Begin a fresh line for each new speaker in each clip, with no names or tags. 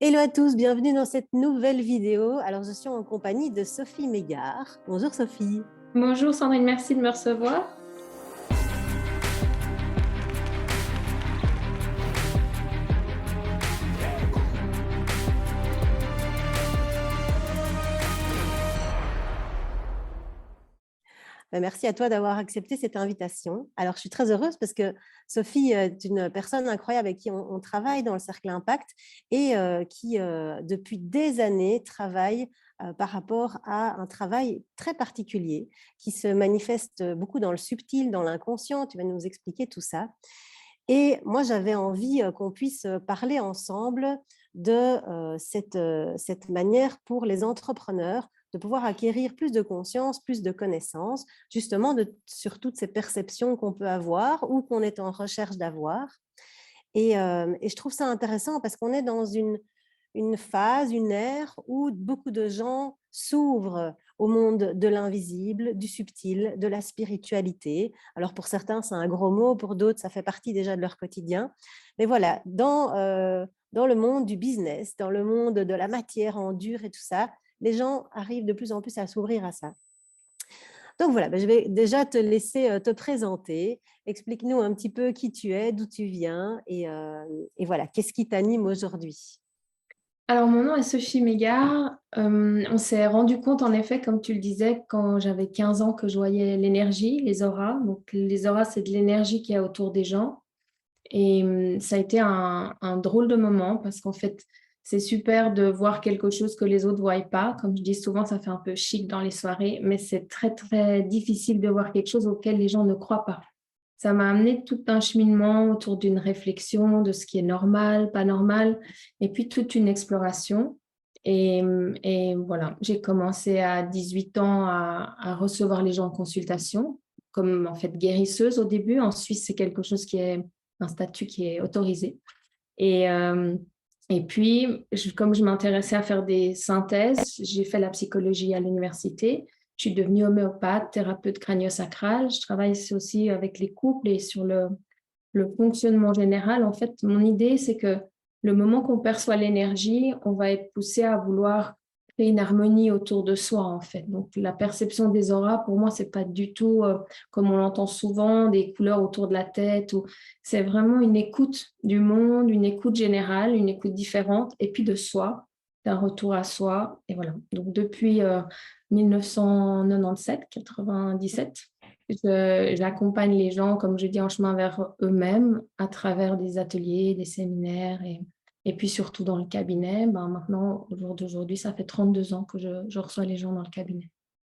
Hello à tous, bienvenue dans cette nouvelle vidéo. Alors, je suis en compagnie de Sophie Mégard. Bonjour Sophie.
Bonjour Sandrine, merci de me recevoir.
Merci à toi d'avoir accepté cette invitation. Alors, je suis très heureuse parce que Sophie est une personne incroyable avec qui on travaille dans le Cercle Impact et qui, depuis des années, travaille par rapport à un travail très particulier qui se manifeste beaucoup dans le subtil, dans l'inconscient. Tu vas nous expliquer tout ça. Et moi, j'avais envie qu'on puisse parler ensemble de cette manière pour les entrepreneurs de pouvoir acquérir plus de conscience, plus de connaissances, justement sur toutes ces perceptions qu'on peut avoir ou qu'on est en recherche d'avoir. Et je trouve ça intéressant parce qu'on est dans une phase, une ère où beaucoup de gens s'ouvrent au monde de l'invisible, du subtil, de la spiritualité. Alors pour certains, c'est un gros mot, pour d'autres, ça fait partie déjà de leur quotidien. Mais voilà, dans le monde du business, dans le monde de la matière en dur et tout ça, les gens arrivent de plus en plus à s'ouvrir à ça. Donc voilà, je vais déjà te laisser te présenter. Explique-nous un petit peu qui tu es, d'où tu viens et voilà, qu'est-ce qui t'anime aujourd'hui?
Alors mon nom est Sophie Mégard. On s'est rendu compte en effet, comme tu le disais, quand j'avais 15 ans que je voyais l'énergie, les auras. Donc les auras, c'est de l'énergie qu'il y a autour des gens. Et ça a été un drôle de moment parce qu'en fait, c'est super de voir quelque chose que les autres ne voient pas. Comme je dis souvent, ça fait un peu chic dans les soirées, mais c'est très, très difficile de voir quelque chose auquel les gens ne croient pas. Ça m'a amené tout un cheminement autour d'une réflexion de ce qui est normal, pas normal, et puis toute une exploration. Et voilà, j'ai commencé à 18 ans à recevoir les gens en consultation, comme en fait guérisseuse au début. En Suisse, c'est quelque chose qui est un statut qui est autorisé. Et, euh, et puis, comme je m'intéressais à faire des synthèses, j'ai fait la psychologie à l'université. Je suis devenue homéopathe, thérapeute crânio-sacral. Je travaille aussi avec les couples et sur le fonctionnement général. En fait, mon idée, c'est que le moment qu'on perçoit l'énergie, on va être poussé à vouloir créer une harmonie autour de soi, en fait. Donc, la perception des auras, pour moi, c'est pas du tout comme on l'entend souvent, des couleurs autour de la tête. C'est vraiment une écoute du monde, une écoute générale, une écoute différente, et puis de soi, d'un retour à soi. Et voilà. Donc, depuis 1997, j'accompagne les gens, comme je dis, en chemin vers eux-mêmes à travers des ateliers, des séminaires et puis surtout dans le cabinet. Maintenant, au jour d'aujourd'hui, ça fait 32 ans que je reçois les gens dans le cabinet.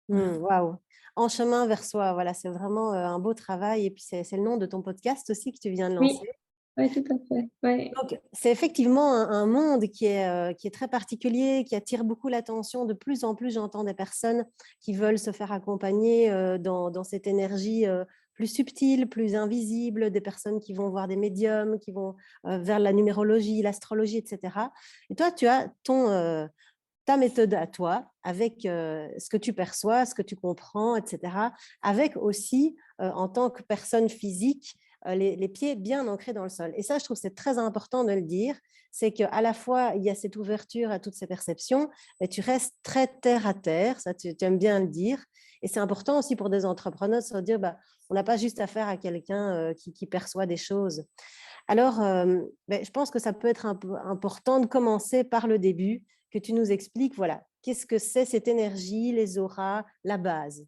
Voilà.
Waouh. En chemin vers soi, voilà, c'est vraiment un beau travail. Et puis, c'est le nom de ton podcast aussi que tu viens de
Oui,
lancer.
oui, tout à fait. Ouais.
Donc, c'est effectivement un monde qui est très particulier, qui attire beaucoup l'attention. De plus en plus, j'entends des personnes qui veulent se faire accompagner dans cette énergie plus subtile, plus invisible, des personnes qui vont voir des médiums, qui vont vers la numérologie, l'astrologie, etc. Et toi, tu as ta méthode à toi, avec ce que tu perçois, ce que tu comprends, etc., avec aussi, en tant que personne physique, les pieds bien ancrés dans le sol. Et ça, je trouve que c'est très important de le dire, c'est qu'à la fois, il y a cette ouverture à toutes ces perceptions, mais tu restes très terre à terre, ça tu aimes bien le dire, et c'est important aussi pour des entrepreneurs de se dire, on n'a pas juste affaire à quelqu'un qui perçoit des choses. Alors, je pense que ça peut être important de commencer par le début, que tu nous expliques, voilà, qu'est-ce que c'est cette énergie, les auras, la base.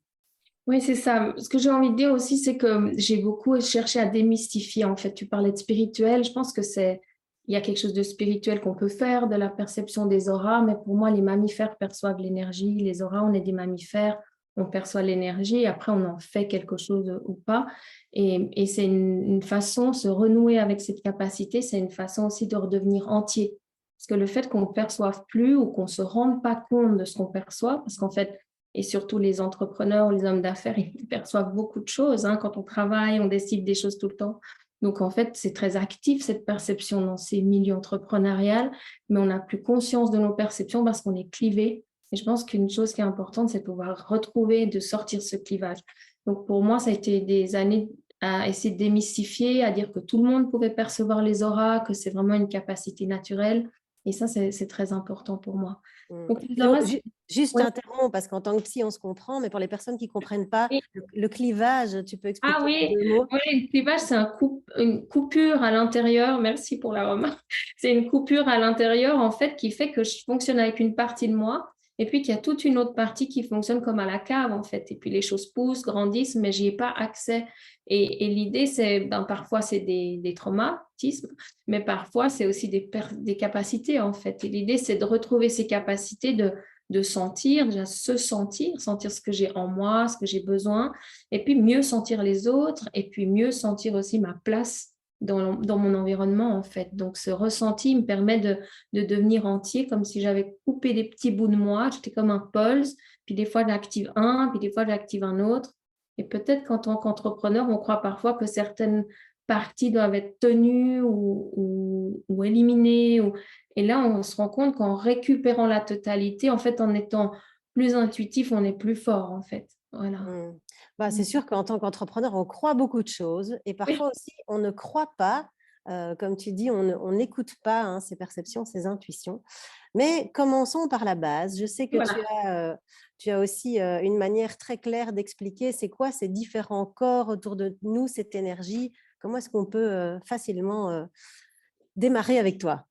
Oui, c'est ça. Ce que j'ai envie de dire aussi, c'est que j'ai beaucoup cherché à démystifier. En fait, tu parlais de spirituel. Je pense que il y a quelque chose de spirituel qu'on peut faire, de la perception des auras. Mais pour moi, les mammifères perçoivent l'énergie. Les auras, on est des mammifères. On perçoit l'énergie. Après, on en fait quelque chose ou pas. Et c'est une façon, se renouer avec cette capacité, c'est une façon aussi de redevenir entier. Parce que le fait qu'on ne perçoive plus ou qu'on ne se rende pas compte de ce qu'on perçoit, parce qu'en fait, et surtout les entrepreneurs, les hommes d'affaires, ils perçoivent beaucoup de choses. Quand on travaille, on décide des choses tout le temps. Donc, en fait, c'est très actif, cette perception dans ces milieux entrepreneuriales, mais on n'a plus conscience de nos perceptions parce qu'on est clivé. Et je pense qu'une chose qui est importante, c'est de pouvoir retrouver, de sortir ce clivage. Donc, pour moi, ça a été des années à essayer de démystifier, à dire que tout le monde pouvait percevoir les auras, que c'est vraiment une capacité naturelle Et ça, c'est très important pour moi.
Mmh.
Donc, les
Puis
auras,
juste
ouais.
interromps parce qu'en tant que psy, on se comprend, mais pour les personnes qui ne comprennent pas le clivage, tu peux
Ah
expliquer en
oui,
2 mots?
oui, le clivage, c'est une coupure à l'intérieur. Merci pour la remarque. C'est une coupure à l'intérieur, en fait, qui fait que je fonctionne avec une partie de moi et puis qu'il y a toute une autre partie qui fonctionne comme à la cave, en fait. Et puis les choses poussent, grandissent, mais j'y ai pas accès. Et l'idée, c'est, parfois, c'est des traumatismes, mais parfois, c'est aussi des capacités, en fait. Et l'idée, c'est de retrouver ces capacités de sentir, déjà se sentir, sentir ce que j'ai en moi, ce que j'ai besoin, et puis mieux sentir les autres, et puis mieux sentir aussi ma place dans mon environnement, en fait. Donc, ce ressenti me permet de devenir entier, comme si j'avais coupé des petits bouts de moi. J'étais comme un pulse, puis des fois, j'active un, puis des fois, j'active un autre. Et peut-être qu'en tant qu'entrepreneur, on croit parfois que certaines parties doivent être tenues ou éliminées. Et là, on se rend compte qu'en récupérant la totalité, en fait, en étant plus intuitif, on est plus fort, en fait. Voilà.
Mmh. Bah,
Mmh.
c'est sûr qu'en tant qu'entrepreneur, on croit beaucoup de choses et
Oui,
parfois aussi, on ne croit pas, comme tu dis, on n'écoute pas, hein, ses perceptions, ses intuitions. Mais commençons par la base. Je sais que
voilà.
tu as aussi, une manière très claire d'expliquer c'est quoi ces différents corps autour de nous, cette énergie. Comment est-ce qu'on peut, facilement, démarrer avec toi?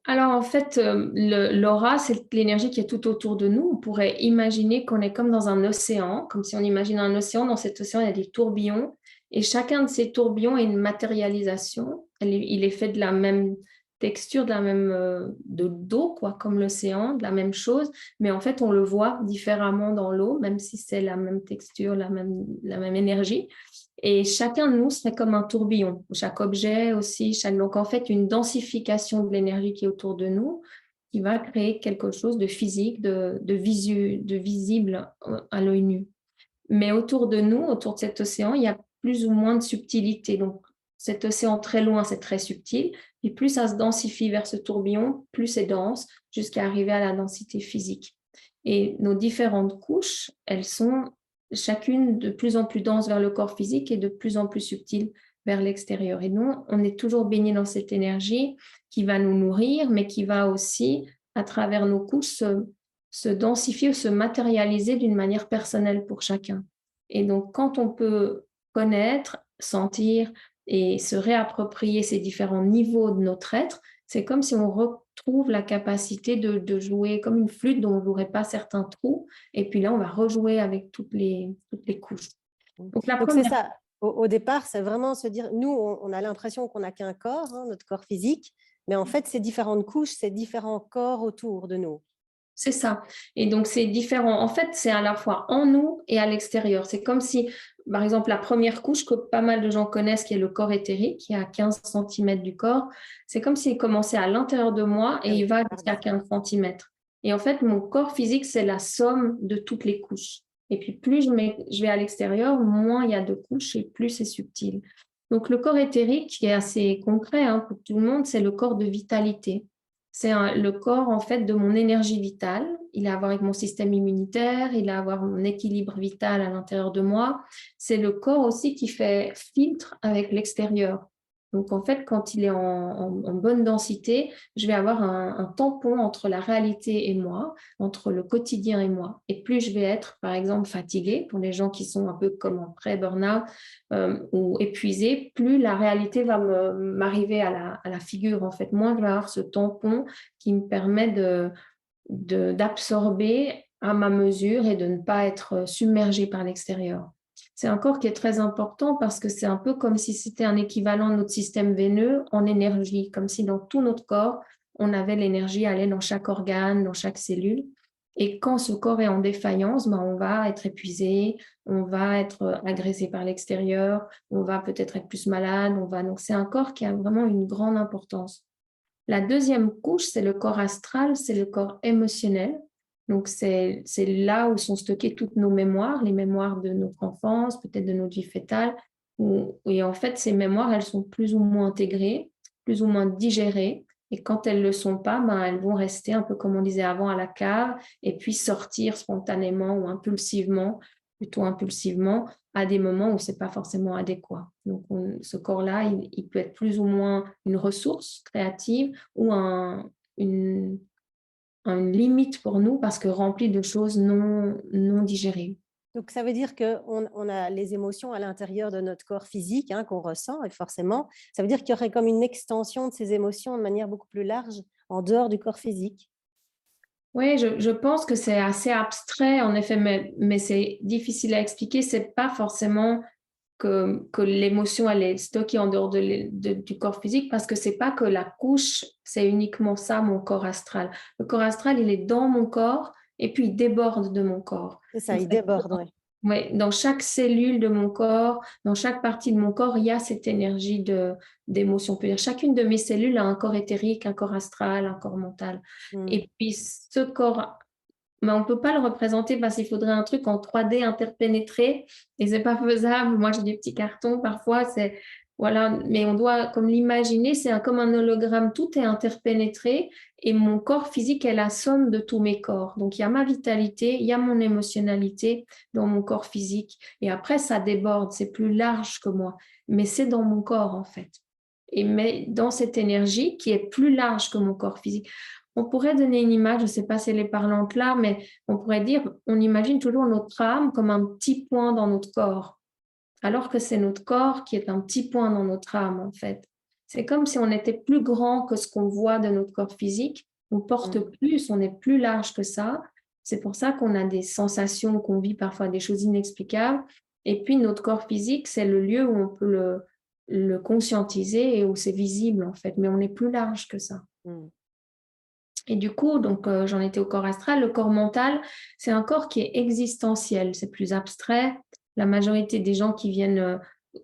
Alors en fait, l'aura, c'est l'énergie qui est tout autour de nous. On pourrait imaginer qu'on est comme dans un océan, comme si on imagine un océan. Dans cet océan, il y a des tourbillons et chacun de ces tourbillons est une matérialisation. Il est fait de la même texture, de la même, d'eau quoi, comme l'océan, de la même chose, mais en fait, on le voit différemment dans l'eau, même si c'est la même texture, la même énergie. Et chacun de nous serait comme un tourbillon, chaque objet aussi, donc en fait une densification de l'énergie qui est autour de nous, qui va créer quelque chose de physique, de visible à l'œil nu. Mais autour de nous, autour de cet océan, il y a plus ou moins de subtilité. Donc cet océan très loin, c'est très subtil, et plus ça se densifie vers ce tourbillon, plus c'est dense, jusqu'à arriver à la densité physique. Et nos différentes couches, elles sont chacune de plus en plus dense vers le corps physique et de plus en plus subtile vers l'extérieur. Et nous, on est toujours baigné dans cette énergie qui va nous nourrir, mais qui va aussi, à travers nos couches, se densifier ou se matérialiser d'une manière personnelle pour chacun. Et donc, quand on peut connaître, sentir et se réapproprier ces différents niveaux de notre être, c'est comme si on retrouve la capacité de jouer comme une flûte dont on ne jouerait pas certains trous. Et puis là, on va rejouer avec toutes les couches.
Mmh.
Donc, la
Donc c'est
première,
ça, au départ, c'est vraiment se dire nous, on a l'impression qu'on n'a qu'un corps, hein, notre corps physique, mais en fait, ces différentes couches, ces différents corps autour de nous.
c'est ça. Et donc, c'est différent. En fait, c'est à la fois en nous et à l'extérieur. C'est comme si, par exemple, la première couche que pas mal de gens connaissent, qui est le corps éthérique, qui est à 15 centimètres du corps, c'est comme s'il commençait à l'intérieur de moi et
Ah oui,
il va
pardon.
jusqu'à 15 centimètres. Et en fait, mon corps physique, c'est la somme de toutes les couches. Et puis, plus je vais à l'extérieur, moins il y a de couches et plus c'est subtil. Donc, le corps éthérique, qui est assez concret hein, pour tout le monde, c'est le corps de vitalité. Le corps, en fait, de mon énergie vitale. Il a à voir avec mon système immunitaire, il a à voir mon équilibre vital à l'intérieur de moi. C'est le corps aussi qui fait filtre avec l'extérieur. Donc, en fait, quand il est en bonne densité, je vais avoir un tampon entre la réalité et moi, entre le quotidien et moi. Et plus je vais être, par exemple, fatiguée, pour les gens qui sont un peu comme en pré-burnout ou épuisés, plus la réalité va m'arriver à la figure. En fait, moins je vais avoir ce tampon qui me permet d'absorber à ma mesure et de ne pas être submergée par l'extérieur. C'est un corps qui est très important parce que c'est un peu comme si c'était un équivalent de notre système veineux en énergie, comme si dans tout notre corps, on avait l'énergie aller dans chaque organe, dans chaque cellule. Et quand ce corps est en défaillance, ben on va être épuisé, on va être agressé par l'extérieur, on va peut-être être plus malade, donc c'est un corps qui a vraiment une grande importance. La deuxième couche, c'est le corps astral, c'est le corps émotionnel. Donc, c'est là où sont stockées toutes nos mémoires, les mémoires de notre enfance, peut-être de notre vie fétale. Et en fait, ces mémoires, elles sont plus ou moins intégrées, plus ou moins digérées. Et quand elles ne le sont pas, ben, elles vont rester un peu comme on disait avant à la cave et puis sortir spontanément ou impulsivement, plutôt impulsivement, à des moments où ce n'est pas forcément adéquat. Donc, ce corps-là, il peut être plus ou moins une ressource créative ou une limite pour nous parce que remplie de choses non digérées.
Donc, ça veut dire qu'on a les émotions à l'intérieur de notre corps physique, hein, qu'on ressent, et forcément, ça veut dire qu'il y aurait comme une extension de ces émotions de manière beaucoup plus large en dehors du corps physique.
Oui, je pense que c'est assez abstrait, en effet, mais c'est difficile à expliquer. C'est pas forcément que l'émotion, elle est stockée en dehors du corps physique, parce que c'est pas que la couche, c'est uniquement ça, mon corps astral. Le corps astral, il est dans mon corps et puis il déborde de mon corps.
C'est ça,
Donc,
il déborde, oui.
ouais, dans chaque cellule de mon corps, dans chaque partie de mon corps, il y a cette énergie d'émotion. On peut dire, chacune de mes cellules a un corps éthérique, un corps astral, un corps mental.
Mm.
Et puis ce corps, mais on ne peut pas le représenter parce qu'il faudrait un truc en 3D interpénétré et c'est pas faisable. Moi, j'ai des petits cartons parfois, c'est voilà, mais on doit comme l'imaginer, c'est comme un hologramme, tout est interpénétré et mon corps physique est la somme de tous mes corps. Donc il y a ma vitalité, il y a mon émotionnalité dans mon corps physique et après ça déborde, c'est plus large que moi, mais c'est dans mon corps en fait. Et mais dans cette énergie qui est plus large que mon corps physique. On pourrait donner une image, je ne sais pas si elle est parlante là, mais on pourrait dire, on imagine toujours notre âme comme un petit point dans notre corps, alors que c'est notre corps qui est un petit point dans notre âme, en fait. C'est comme si on était plus grand que ce qu'on voit de notre corps physique. On porte
Mm.
plus, on est plus large que ça. C'est pour ça qu'on a des sensations, qu'on vit parfois des choses inexplicables. Et puis, notre corps physique, c'est le lieu où on peut le conscientiser et où c'est visible, en fait. Mais on est plus large que ça.
Mm.
Et du coup, donc, j'en étais au corps astral. Le corps mental, c'est un corps qui est existentiel, c'est plus abstrait. La majorité des gens qui viennent,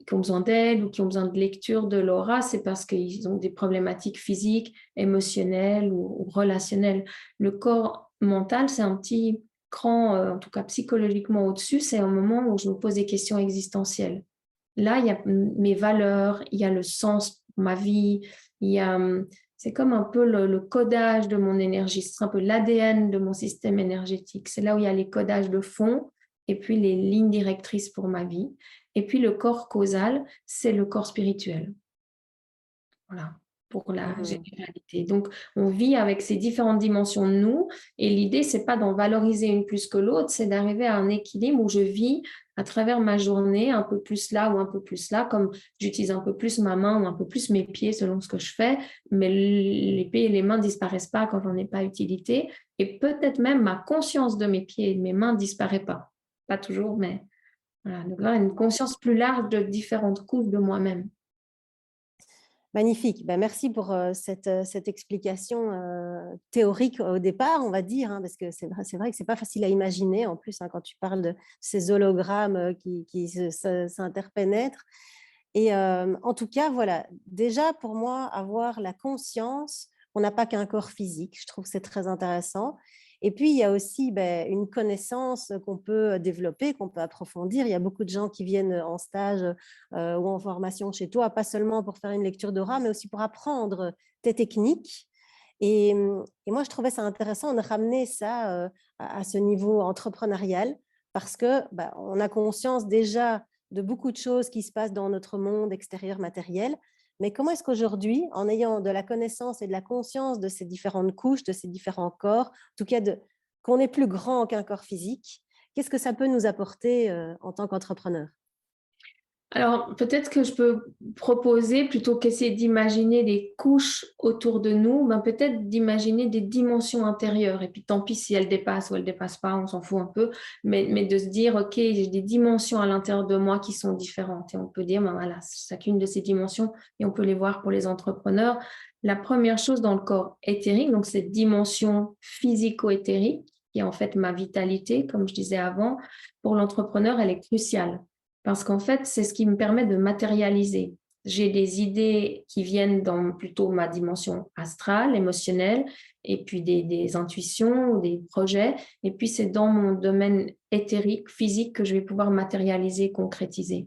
qui ont besoin d'aide ou qui ont besoin de lecture de l'aura, c'est parce qu'ils ont des problématiques physiques, émotionnelles ou relationnelles. Le corps mental, c'est un petit cran, en tout cas psychologiquement au-dessus, c'est un moment où je me pose des questions existentielles. Là, il y a mes valeurs, il y a le sens pour ma vie, il y a c'est comme un peu le codage de mon énergie, c'est un peu l'ADN de mon système énergétique. C'est là où il y a les codages de fond et puis les lignes directrices pour ma vie. Et puis le corps causal, c'est le corps spirituel. Voilà, pour la
Mm.
généralité. Donc, on vit avec ces différentes dimensions de nous et l'idée, c'est pas d'en valoriser une plus que l'autre, c'est d'arriver à un équilibre où je vis à travers ma journée, un peu plus là ou un peu plus là, comme j'utilise un peu plus ma main ou un peu plus mes pieds selon ce que je fais, mais les pieds et les mains disparaissent pas quand j'en ai pas utilité et peut-être même ma conscience de mes pieds et de mes mains disparaît pas. Pas toujours, mais voilà. Donc là, une conscience plus large de différentes couches de moi-même.
Magnifique. Ben, merci pour cette explication théorique au départ, on va dire, hein, parce que c'est vrai que ce n'est pas facile à imaginer, en plus, hein, quand tu parles de ces hologrammes qui s'interpénètrent. Et en tout cas, voilà, déjà pour moi, avoir la conscience qu'on n'a pas qu'un corps physique, je trouve que c'est très intéressant. Et puis, il y a aussi une connaissance qu'on peut développer, qu'on peut approfondir. Il y a beaucoup de gens qui viennent en stage ou en formation chez toi, pas seulement pour faire une lecture d'aura, mais aussi pour apprendre tes techniques. Et moi, je trouvais ça intéressant de ramener ça à ce niveau entrepreneurial parce que on a conscience déjà de beaucoup de choses qui se passent dans notre monde extérieur matériel. Mais comment est-ce qu'aujourd'hui, en ayant de la connaissance et de la conscience de ces différentes couches, de ces différents corps, en tout cas qu'on est plus grand qu'un corps physique, qu'est-ce que ça peut nous apporter en tant qu'entrepreneur?
Alors, peut-être que je peux proposer, plutôt qu'essayer d'imaginer des couches autour de nous, peut-être d'imaginer des dimensions intérieures. Et puis, tant pis si elles dépassent ou elles ne dépassent pas, on s'en fout un peu. Mais de se dire, OK, j'ai des dimensions à l'intérieur de moi qui sont différentes. Et on peut dire, voilà, chacune de ces dimensions, et on peut les voir pour les entrepreneurs. La première chose dans le corps éthérique, donc cette dimension physico-éthérique, qui est en fait ma vitalité, comme je disais avant, pour l'entrepreneur, elle est cruciale. Parce qu'en fait, c'est ce qui me permet de matérialiser. J'ai des idées qui viennent dans plutôt ma dimension astrale, émotionnelle, et puis des intuitions, des projets. Et puis, c'est dans mon domaine éthérique, physique, que je vais pouvoir matérialiser, concrétiser.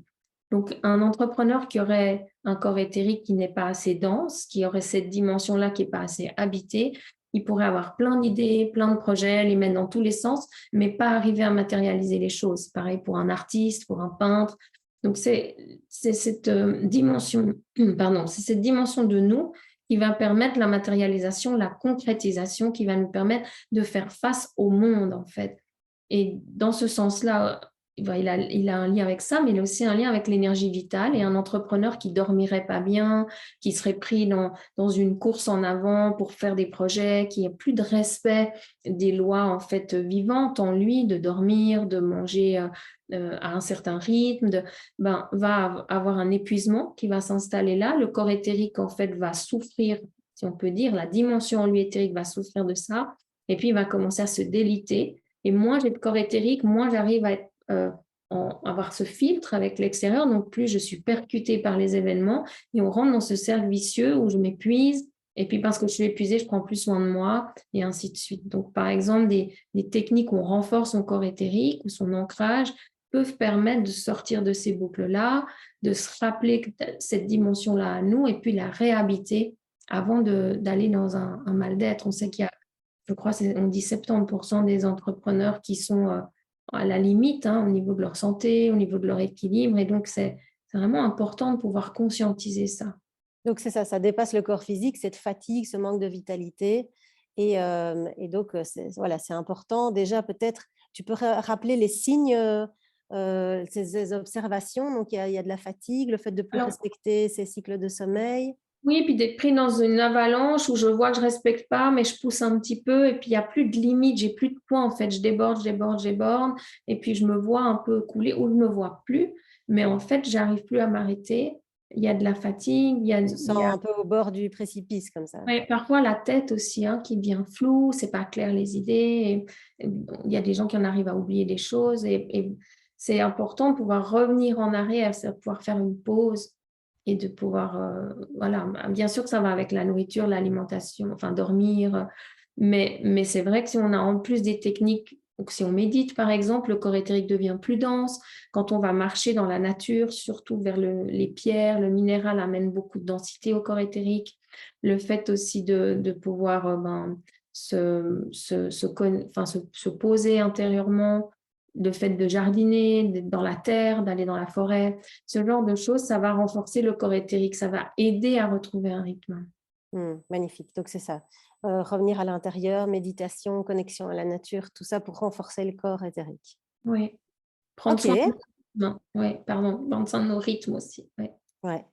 Donc, un entrepreneur qui aurait un corps éthérique qui n'est pas assez dense, qui aurait cette dimension-là qui n'est pas assez habitée, il pourrait avoir plein d'idées, plein de projets, les mettre dans tous les sens, mais pas arriver à matérialiser les choses. Pareil pour un artiste, pour un peintre. Donc, c'est cette dimension, pardon, c'est cette dimension de nous qui va permettre la matérialisation, la concrétisation, qui va nous permettre de faire face au monde, en fait. Et dans ce sens-là, il a un lien avec ça, mais il a aussi un lien avec l'énergie vitale et un entrepreneur qui dormirait pas bien, qui serait pris dans une course en avant pour faire des projets, qui n'a plus de respect des lois en fait vivantes en lui, de dormir, de manger à un certain rythme, va avoir un épuisement qui va s'installer là. Le corps éthérique en fait va souffrir, si on peut dire, la dimension en lui éthérique va souffrir de ça, et puis il va commencer à se déliter. Et moins j'ai de corps éthérique, moins j'arrive à être avoir ce filtre avec l'extérieur, donc plus je suis percutée par les événements et on rentre dans ce cercle vicieux où je m'épuise et puis parce que je suis épuisée, je prends plus soin de moi et ainsi de suite. Donc par exemple, des techniques où on renforce son corps éthérique ou son ancrage peuvent permettre de sortir de ces boucles-là, de se rappeler cette dimension-là à nous et puis la réhabiter avant d'aller dans un mal-d'être. On sait qu'il y a, je crois, on dit 70% des entrepreneurs qui sont à la limite au niveau de leur santé, au niveau de leur équilibre. Et donc, c'est vraiment important de pouvoir conscientiser ça.
Donc, c'est ça dépasse le corps physique, cette fatigue, ce manque de vitalité. Et donc, voilà, c'est important. Déjà, peut-être, tu peux rappeler les signes, ces observations. Donc, il y a de la fatigue, le fait de ne plus
Alors,
respecter ses cycles de sommeil.
oui, puis d'être pris dans une avalanche où je vois que je respecte pas, mais je pousse un petit peu et puis il n'y a plus de limite, j'ai plus de points en fait, je déborde, je déborde, je déborde et puis je me vois un peu couler ou je me vois plus, mais en fait, j'arrive plus à m'arrêter. Il y a de la fatigue,
On se sent un peu au bord du précipice, comme ça.
ouais, parfois la tête aussi qui devient floue, c'est pas clair les idées. Il y a des gens qui en arrivent à oublier des choses et c'est important de pouvoir revenir en arrière, c'est de pouvoir faire une pause et de pouvoir, voilà, bien sûr que ça va avec la nourriture, l'alimentation, enfin dormir, mais c'est vrai que si on a en plus des techniques, donc si on médite par exemple, le corps éthérique devient plus dense. Quand on va marcher dans la nature, surtout vers les pierres, le minéral amène beaucoup de densité au corps éthérique. Le fait aussi de pouvoir se poser intérieurement, le fait de jardiner, d'être dans la terre, d'aller dans la forêt, ce genre de choses, ça va renforcer le corps éthérique, ça va aider à retrouver un rythme.
Magnifique. Donc, c'est ça. Revenir à l'intérieur, méditation, connexion à la nature, tout ça pour renforcer le corps éthérique.
Oui, prendre
Ok,
soin de nos oui, pardon, prendre soin de nos rythmes aussi. Ouais.
ouais.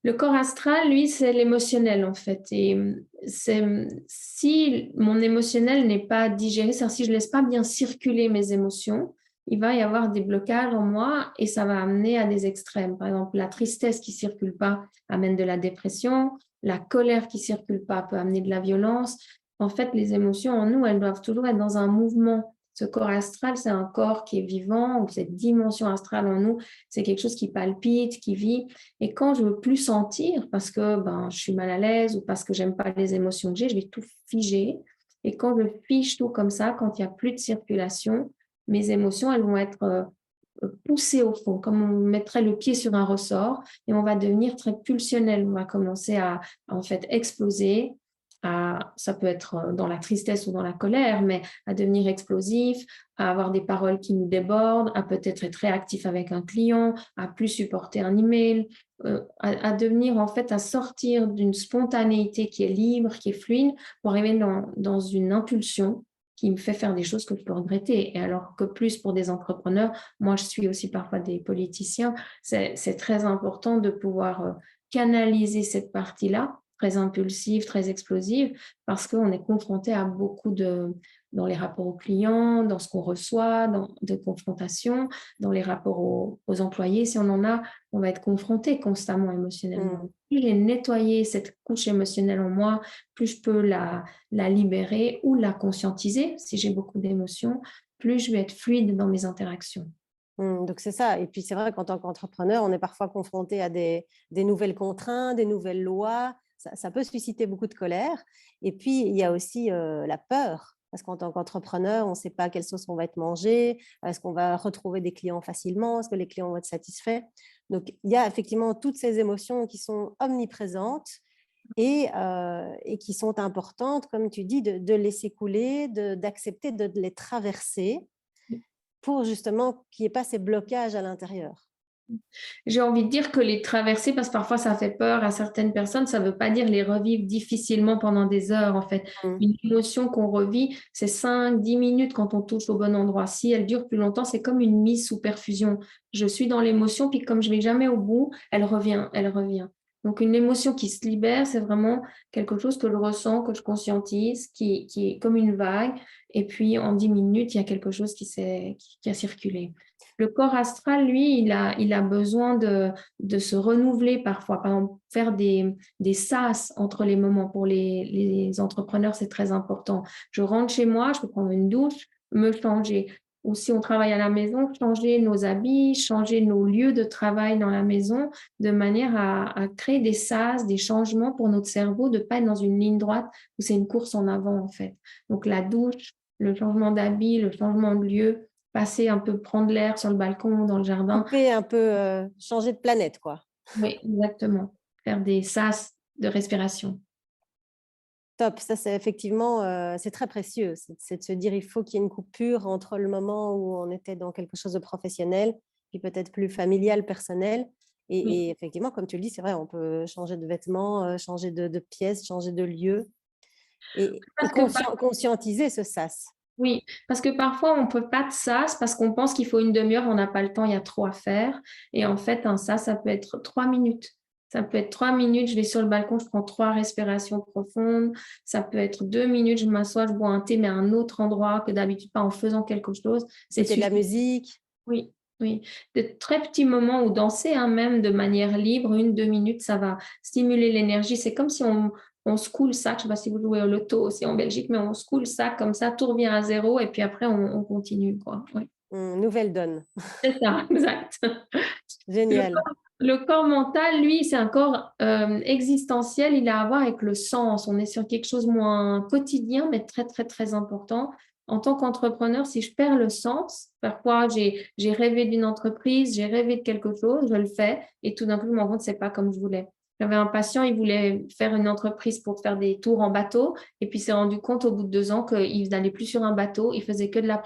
Le corps astral, lui, c'est l'émotionnel en fait. Et si mon émotionnel n'est pas digéré, c'est-à-dire si je ne laisse pas bien circuler mes émotions, il va y avoir des blocages en moi et ça va amener à des extrêmes. Par exemple, la tristesse qui ne circule pas amène de la dépression, la colère qui ne circule pas peut amener de la violence. En fait, les émotions en nous, elles doivent toujours être dans un mouvement. Ce corps astral, c'est un corps qui est vivant, ou cette dimension astrale en nous, c'est quelque chose qui palpite, qui vit. Et quand je veux plus sentir parce que je suis mal à l'aise ou parce que j'aime pas les émotions que j'ai, je vais tout figer. Et quand je fige tout comme ça, quand il n'y a plus de circulation, mes émotions, elles vont être poussées au fond, comme on mettrait le pied sur un ressort et on va devenir très pulsionnel. On va commencer à en fait exploser. Ça peut être dans la tristesse ou dans la colère, mais à devenir explosif, à avoir des paroles qui nous débordent, à peut-être être réactif avec un client, à plus supporter un email, à devenir en fait, à sortir d'une spontanéité qui est libre, qui est fluide, pour arriver dans une impulsion qui me fait faire des choses que je peux regretter. Et alors que plus pour des entrepreneurs, moi je suis aussi parfois des politiciens, c'est très important de pouvoir canaliser cette partie-là, très impulsive, très explosive, parce qu'on est confronté à beaucoup dans les rapports aux clients, dans ce qu'on reçoit, de confrontation, dans les rapports aux employés, si on en a, on va être confronté constamment émotionnellement. Plus j'ai nettoyé cette couche émotionnelle en moi, plus je peux la libérer ou la conscientiser, si j'ai beaucoup d'émotions, plus je vais être fluide dans mes interactions.
Donc, c'est ça. Et puis, c'est vrai qu'en tant qu'entrepreneur, on est parfois confronté à des nouvelles contraintes, des nouvelles lois. Ça peut susciter beaucoup de colère. Et puis, il y a aussi la peur. Parce qu'en tant qu'entrepreneur, on ne sait pas quelle sauce on va être mangé. Est-ce qu'on va retrouver des clients facilement? Est-ce que les clients vont être satisfaits? Donc, il y a effectivement toutes ces émotions qui sont omniprésentes et qui sont importantes, comme tu dis, de laisser couler, d'accepter de les traverser pour justement qu'il n'y ait pas ces blocages à l'intérieur.
J'ai envie de dire que les traverser, parce que parfois ça fait peur à certaines personnes, ça ne veut pas dire les revivre difficilement pendant des heures, en fait.
Mm.
Une émotion qu'on revit, c'est 5-10 minutes quand on touche au bon endroit. Si elle dure plus longtemps, c'est comme une mise sous perfusion. Je suis dans l'émotion, puis comme je ne vais jamais au bout, elle revient, elle revient. Donc une émotion qui se libère, c'est vraiment quelque chose que je ressens, que je conscientise, qui est comme une vague. Et puis en 10 minutes, il y a quelque chose qui a circulé. Le corps astral, lui, il a besoin de se renouveler parfois. Par exemple, faire des sas entre les moments. Pour les entrepreneurs, c'est très important. Je rentre chez moi, je peux prendre une douche, me changer. Ou si on travaille à la maison, changer nos habits, changer nos lieux de travail dans la maison, de manière à créer des sas, des changements pour notre cerveau, de ne pas être dans une ligne droite où c'est une course en avant, en fait. Donc, la douche, le changement d'habit, le changement de lieu, passer un peu, prendre l'air sur le balcon ou dans le jardin.
Couper un peu, changer de planète, quoi.
Oui, exactement. Faire des sas de respiration.
Top, ça c'est effectivement, c'est très précieux. C'est de se dire, il faut qu'il y ait une coupure entre le moment où on était dans quelque chose de professionnel, puis peut-être plus familial, personnel.
Oui.
Et effectivement, comme tu le dis, c'est vrai, on peut changer de vêtements, changer de pièce, changer de lieu et
Parce que,
conscientiser ce sas.
oui, parce que parfois on ne peut pas de sas parce qu'on pense qu'il faut une demi-heure, on n'a pas le temps, il y a trop à faire. Et en fait, un sas, ça peut être 3 minutes. Ça peut être 3 minutes, je vais sur le balcon, je prends 3 respirations profondes. Ça peut être 2 minutes, je m'assois, je bois un thé, mais à un autre endroit que d'habitude, pas en faisant quelque chose. C'est
Écouter de la
suffisant.
musique.
Oui, oui. De très petits moments où danser, hein, même de manière libre, 1-2 minutes, ça va stimuler l'énergie. C'est comme si on secoue le sac. Je ne sais pas si vous jouez au loto aussi en Belgique, mais on secoue le sac comme ça, tout revient à zéro et puis après, on continue, quoi. Oui.
Nouvelle donne.
C'est ça, exact. Le
Génial.
corps, le corps mental, lui, c'est un corps existentiel. Il a à voir avec le sens. On est sur quelque chose moins quotidien, mais très, très, très important. En tant qu'entrepreneur, si je perds le sens, parfois j'ai rêvé d'une entreprise, j'ai rêvé de quelque chose, je le fais, et tout d'un coup, je me rends compte que ce n'est pas comme je voulais. J'avais un patient, il voulait faire une entreprise pour faire des tours en bateau, et puis il s'est rendu compte au bout de 2 ans qu'il n'allait plus sur un bateau, il faisait que de la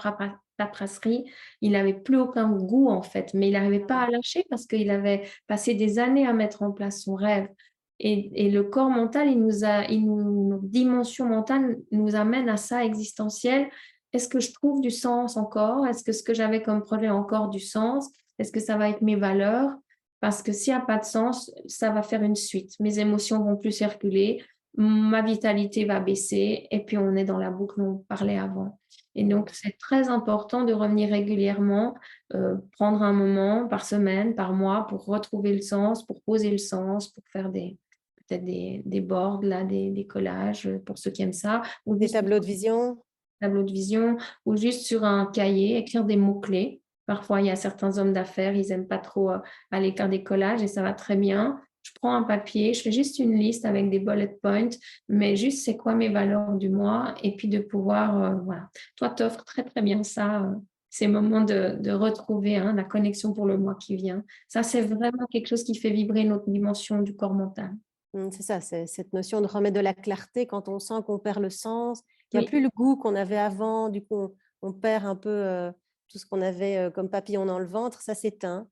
paperasserie, il n'avait plus aucun goût en fait, mais il n'arrivait pas à lâcher parce qu'il avait passé des années à mettre en place son rêve. Et le corps mental, notre dimension mentale nous amène à ça existentiel. Est-ce que je trouve du sens encore? Est-ce que ce que j'avais comme projet a encore du sens? Est-ce que ça va être mes valeurs? Parce que s'il n'y a pas de sens, ça va faire une suite. Mes émotions vont plus circuler, ma vitalité va baisser, et puis on est dans la boucle dont on parlait avant. Et donc, c'est très important de revenir régulièrement, prendre un moment par semaine, par mois pour retrouver le sens, pour poser le sens, pour faire peut-être des boards, là, des collages pour ceux qui aiment ça, ou
Des
juste
tableaux de vision.
un tableau de vision, ou juste sur un cahier, écrire des mots-clés. Parfois, il y a certains hommes d'affaires, ils n'aiment pas trop aller faire des collages et ça va très bien. Je prends un papier, je fais juste une liste avec des bullet points, mais juste c'est quoi mes valeurs du mois et puis de pouvoir, voilà. Toi, tu offres très, très bien ça, ces moments de retrouver hein, la connexion pour le mois qui vient. Ça, c'est vraiment quelque chose qui fait vibrer notre dimension du corps mental.
C'est ça, c'est cette notion de remettre de la clarté quand on sent qu'on perd le sens, qu'il n'y a
Oui,
plus le goût qu'on avait avant, du coup on perd un peu tout ce qu'on avait comme papillon dans le ventre, ça s'éteint.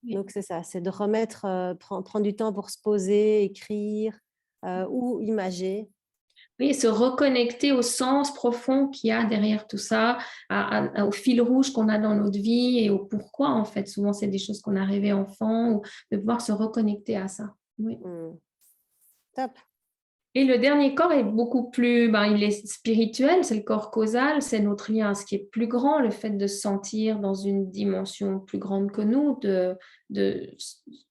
oui.
Donc c'est ça, c'est de remettre, prendre du temps pour se poser, écrire ou imager.
Oui, se reconnecter au sens profond qu'il y a derrière tout ça, au fil rouge qu'on a dans notre vie et au pourquoi, en fait. Souvent, c'est des choses qu'on a rêvé enfant ou de pouvoir se reconnecter à ça. Oui.
Hmm. Top.
Et le dernier corps est beaucoup plus, il est spirituel, c'est le corps causal, c'est notre lien à ce qui est plus grand, le fait de se sentir dans une dimension plus grande que nous, de,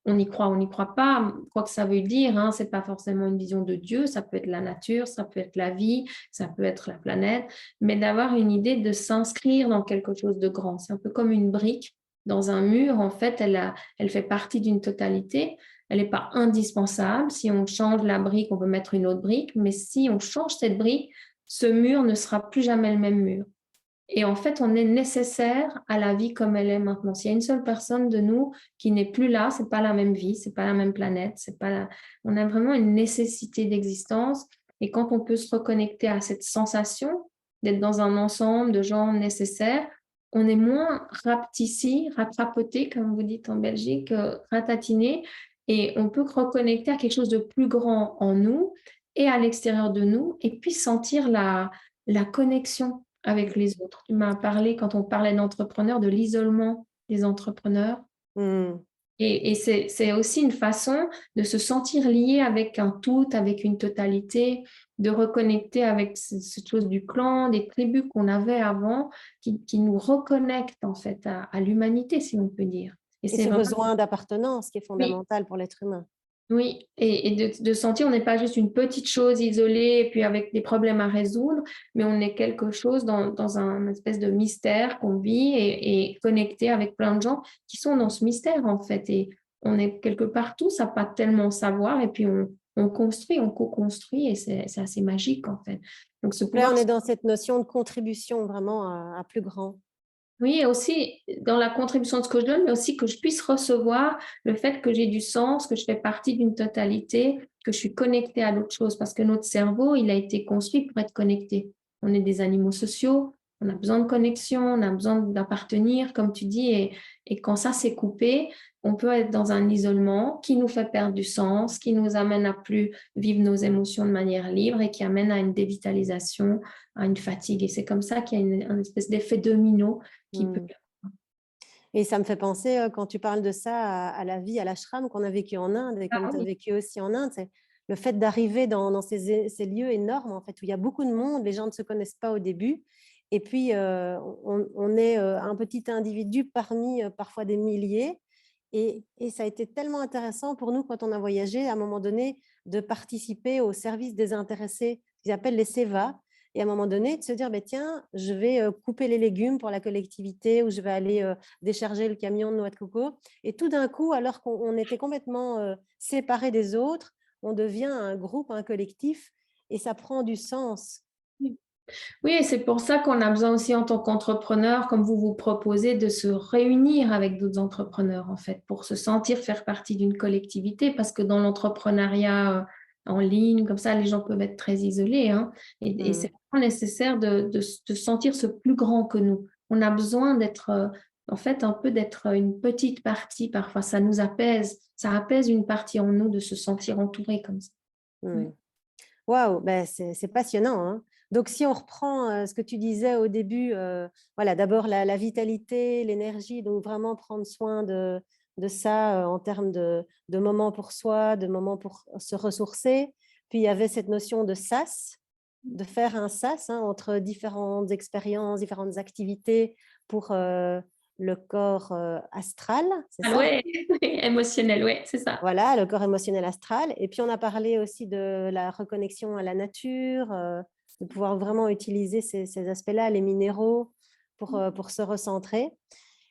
on n'y croit pas, quoi que ça veut dire, hein, c'est pas forcément une vision de Dieu, ça peut être la nature, ça peut être la vie, ça peut être la planète, mais d'avoir une idée de s'inscrire dans quelque chose de grand. C'est un peu comme une brique dans un mur, en fait, elle fait partie d'une totalité. Elle n'est pas indispensable. Si on change la brique, on peut mettre une autre brique. Mais si on change cette brique, ce mur ne sera plus jamais le même mur. Et en fait, on est nécessaire à la vie comme elle est maintenant. S'il y a une seule personne de nous qui n'est plus là, c'est pas la même vie, c'est pas la même planète, c'est pas la... On a vraiment une nécessité d'existence. Et quand on peut se reconnecter à cette sensation d'être dans un ensemble de gens nécessaires, on est moins rapetissé, rattrapoté, comme vous dites en Belgique, ratatiné, et on peut reconnecter à quelque chose de plus grand en nous et à l'extérieur de nous, et puis sentir la connexion avec les autres. Tu m'as parlé, quand on parlait d'entrepreneurs, de l'isolement des entrepreneurs.
Mmh.
Et c'est aussi une façon de se sentir lié avec un tout, avec une totalité, de reconnecter avec cette chose du clan, des tribus qu'on avait avant, qui nous reconnectent en fait à l'humanité, si on peut dire. Et
Et
c'est
ce
vraiment,
besoin d'appartenance qui est
oui,
fondamental pour l'être humain.
oui, et de sentir on n'est pas juste une petite chose isolée et puis avec des problèmes à résoudre, mais on est quelque chose dans un espèce de mystère qu'on vit et connecté avec plein de gens qui sont dans ce mystère en fait. Et on est quelque part tous à pas tellement savoir et puis on construit, on co-construit et c'est assez magique en fait. Donc ce
Donc là,
pouvoir.
on est dans cette notion de contribution vraiment à plus grand.
Oui, et aussi dans la contribution de ce que je donne, mais aussi que je puisse recevoir le fait que j'ai du sens, que je fais partie d'une totalité, que je suis connectée à d'autres choses, parce que notre cerveau, il a été construit pour être connecté. On est des animaux sociaux, on a besoin de connexion, on a besoin d'appartenir, comme tu dis, et quand ça s'est coupé, on peut être dans un isolement qui nous fait perdre du sens, qui nous amène à plus vivre nos émotions de manière libre et qui amène à une dévitalisation, à une fatigue. Et c'est comme ça qu'il y a une espèce d'effet domino qui peut.
Mmh. Et ça me fait penser, quand tu parles de ça, à la vie à l'ashram qu'on a vécu en Inde et comme
Ah
tu as
oui,
vécu aussi en Inde, c'est le fait d'arriver dans ces lieux énormes, en fait, où il y a beaucoup de monde, les gens ne se connaissent pas au début et puis, on est, un petit individu parmi, parfois des milliers et ça a été tellement intéressant pour nous quand on a voyagé, à un moment donné, de participer au service des intéressés, qu'ils appellent les sévas et à un moment donné, de se dire: «Beh, tiens, je vais, couper les légumes pour la collectivité ou je vais aller, décharger le camion de noix de coco et tout d'un coup, alors qu'on était complètement séparés des autres, on devient un groupe, un collectif et ça prend du sens.
oui. Oui, et c'est pour ça qu'on a besoin aussi en tant qu'entrepreneur, comme vous vous proposez, de se réunir avec d'autres entrepreneurs, en fait, pour se sentir faire partie d'une collectivité, parce que dans l'entrepreneuriat en ligne, comme ça, les gens peuvent être très isolés, hein, et
Mmh.
c'est vraiment nécessaire de sentir ce plus grand que nous. On a besoin d'être, en fait, un peu d'être une petite partie, parfois, ça apaise une partie en nous de se sentir entouré comme ça.
Mmh.
Ouais.
Waouh, ben c'est passionnant, hein. Donc si on reprend, ce que tu disais au début, voilà, d'abord la vitalité, l'énergie, donc vraiment prendre soin de ça, en termes de moments pour soi, de moments pour se ressourcer. Puis il y avait cette notion de sas, de faire un sas, hein, entre différentes expériences, différentes activités pour, le corps, astral, c'est
Ah
ça?
ouais, émotionnel, ouais, c'est ça.
Voilà, le corps émotionnel astral. Et puis, on a parlé aussi de la reconnexion à la nature, de pouvoir vraiment utiliser ces aspects-là, les minéraux, pour se recentrer.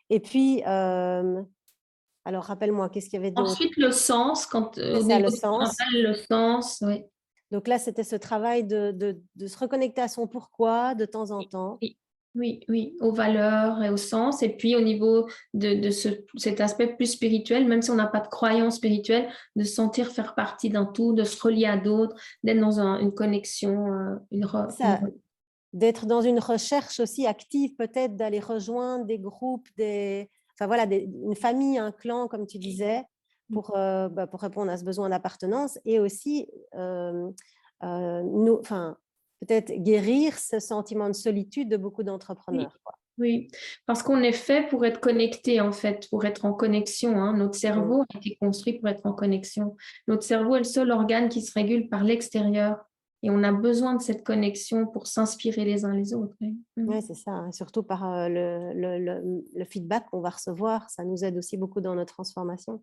Et puis, alors rappelle-moi, qu'est-ce qu'il y avait d'autre?
Ensuite, le sens,
C'est
au
ça, le
niveau du
sens.
mental, le sens, oui.
Donc là, c'était ce travail de se reconnecter à son pourquoi de temps en temps.
Oui, oui, oui, aux valeurs et au sens. Et puis au niveau de cet aspect plus spirituel, même si on n'a pas de croyance spirituelle, de se sentir faire partie d'un tout, de se relier à d'autres, d'être dans une connexion,
C'est ça, d'être dans une recherche aussi active, peut-être d'aller rejoindre des groupes, enfin voilà, une famille, un clan, comme tu disais, pour répondre à ce besoin d'appartenance et aussi enfin, peut-être guérir ce sentiment de solitude de beaucoup
Oui,
d'entrepreneurs, quoi.
oui, parce qu'on est fait pour être connecté, en fait, pour être en connexion, hein. Notre
Mm.
cerveau a été construit pour être en connexion. Notre cerveau est le seul organe qui se régule par l'extérieur et on a besoin de cette connexion pour s'inspirer les uns les autres. Oui.
Ouais, c'est ça, hein, surtout par le feedback qu'on va recevoir, ça nous aide aussi beaucoup dans notre transformation.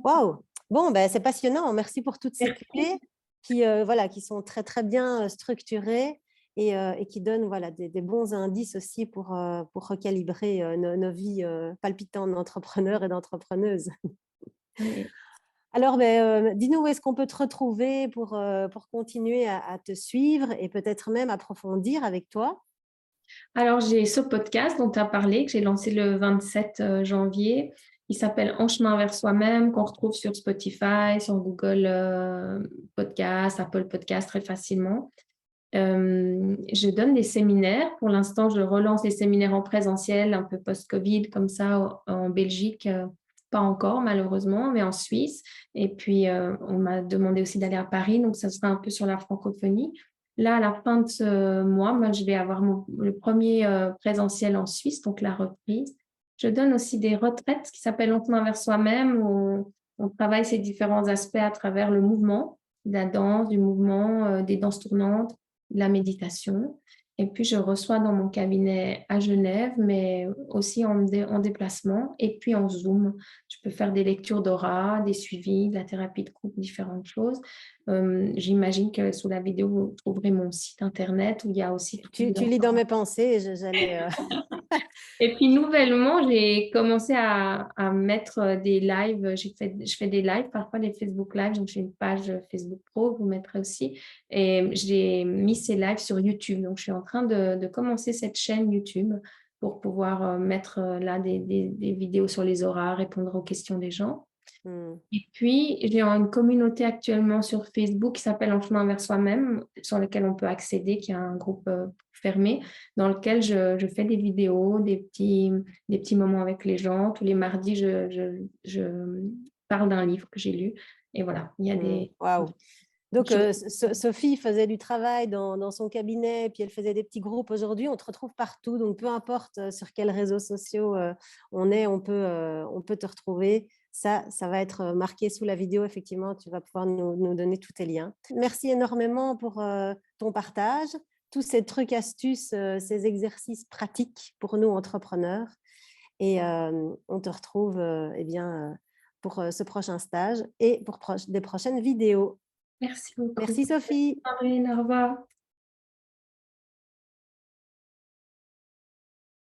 Waouh! Bon, ben, c'est passionnant. Merci pour toutes ces
Merci.
clés qui, voilà, qui sont très, très bien, structurées et qui donnent, voilà, des bons indices aussi pour recalibrer, nos vies, palpitantes d'entrepreneurs et d'entrepreneuses.
Oui.
Alors, beh, dis-nous où est-ce qu'on peut te retrouver pour continuer à te suivre et peut-être même approfondir avec toi?
Alors, j'ai ce podcast dont tu as parlé, que j'ai lancé le 27 janvier. Il s'appelle En chemin vers soi-même, qu'on retrouve sur Spotify, sur Google Podcast, Apple Podcast très facilement. Je donne des séminaires. Pour l'instant, je relance les séminaires en présentiel, un peu post-Covid, comme ça, en Belgique. Pas encore, malheureusement, mais en Suisse. Et puis, on m'a demandé aussi d'aller à Paris, donc ça sera un peu sur la francophonie. Là, à la fin de ce mois, moi, je vais avoir le premier présentiel en Suisse, donc la reprise. Je donne aussi des retraites qui s'appellent On chemin vers soi-même, où on travaille ces différents aspects à travers le mouvement, de la danse, du mouvement, des danses tournantes, de la méditation. Et puis, je reçois dans mon cabinet à Genève, mais aussi en déplacement, et puis en Zoom. Je peux faire des lectures d'aura, des suivis, de la thérapie de couple, différentes choses. J'imagine que sous la vidéo, vous trouverez mon site internet où il y a aussi toutes
Tu
les
lis dans
informations.
mes pensées, j'allais…
Et puis, nouvellement, j'ai commencé à mettre des lives. Je fais des lives, parfois des Facebook Live. Donc, j'ai une page Facebook Pro, vous mettrez aussi. Et j'ai mis ces lives sur YouTube. Donc, je suis en train de commencer cette chaîne YouTube pour pouvoir mettre là des vidéos sur les auras, répondre aux questions des gens. Et puis, j'ai une communauté actuellement sur Facebook qui s'appelle En chemin vers soi-même, sur lequel on peut accéder, qui est un groupe fermé, dans lequel je fais des vidéos, des petits moments avec les gens. Tous les mardis, je parle d'un livre que j'ai lu. Et voilà, il y a des
Waouh. Donc,
choses.
Sophie faisait du travail dans son cabinet, puis elle faisait des petits groupes. Aujourd'hui, on te retrouve partout. Donc, peu importe sur quels réseaux sociaux on est, on peut te retrouver. Ça va être marqué sous la vidéo. Effectivement, tu vas pouvoir nous donner tous tes liens. Merci énormément pour ton partage, tous ces trucs, astuces, ces exercices pratiques pour nous, entrepreneurs. Et on te retrouve eh bien, pour ce prochain stage et pour des prochaines vidéos.
Merci beaucoup.
Merci Sophie.
Marine, au revoir.